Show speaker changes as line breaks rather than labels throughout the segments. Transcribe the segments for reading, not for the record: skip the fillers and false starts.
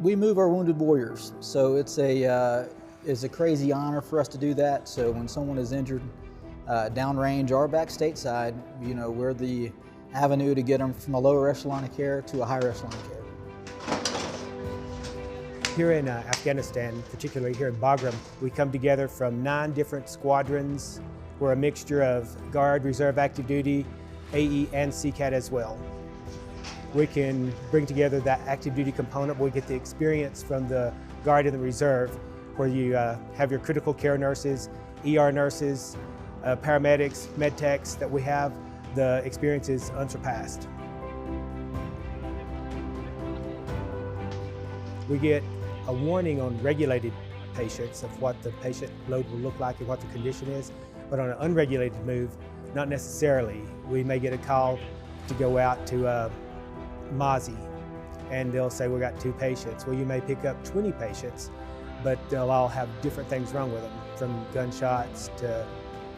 We move our wounded warriors, so it's a crazy honor for us to do that. So when someone is injured downrange or back stateside, you know, we're the avenue to get them from a lower echelon of care to a higher echelon of care.
Here in Afghanistan, particularly here in Bagram, we come together from 9 different squadrons. We're a mixture of Guard, Reserve, Active Duty, AE, and CCAT as well. We can bring together that active duty component. We get the experience from the Guard and the Reserve, where you have your critical care nurses, ER nurses, paramedics, med techs that we have. The experience is unsurpassed. We get a warning on regulated patients of what the patient load will look like and what the condition is, but on an unregulated move, not necessarily. We may get a call to go out to Mozzie, and they'll say, we got 2 patients. Well, you may pick up 20 patients, but they'll all have different things wrong with them, from gunshots to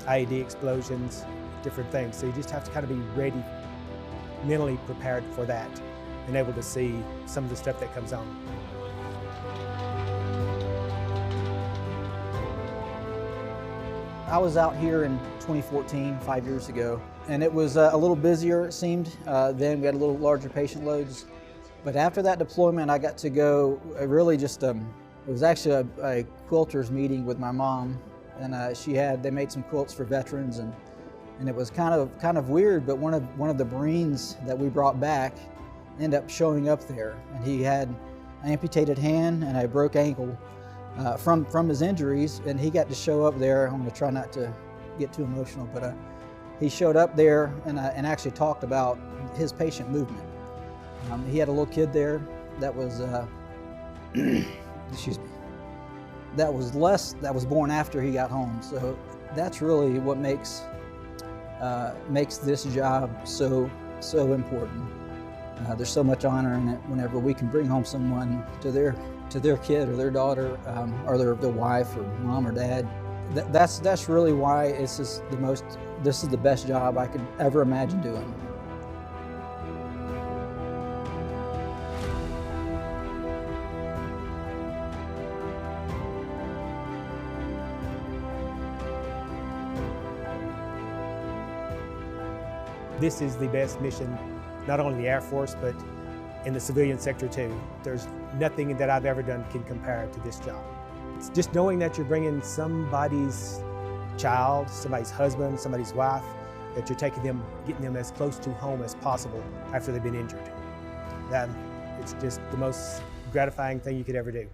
IED explosions, different things. So you just have to kind of be ready, mentally prepared for that, and able to see some of the stuff that comes on.
I was out here in 2014, 5 years ago, and it was a little busier, it seemed. Then we had a little larger patient loads. But after that deployment, I got to go really just, it was actually a quilters meeting with my mom, and they made some quilts for veterans, and it was kind of weird, but one of the Marines that we brought back ended up showing up there, and he had an amputated hand and a broke ankle from his injuries, and he got to show up there. I'm going to try not to get too emotional, but he showed up there and actually talked about his patient movement. He had a little kid there that was, excuse me, that was born after he got home. So that's really what makes this job so important. There's so much honor in it whenever we can bring home someone to their kid or their daughter or their wife or mom or dad. That's really why this is the best job I could ever imagine doing.
This is the best mission, not only in the Air Force, but in the civilian sector too. There's nothing that I've ever done can compare to this job. It's just knowing that you're bringing somebody's child, somebody's husband, somebody's wife, that you're getting them as close to home as possible after they've been injured. It's just the most gratifying thing you could ever do.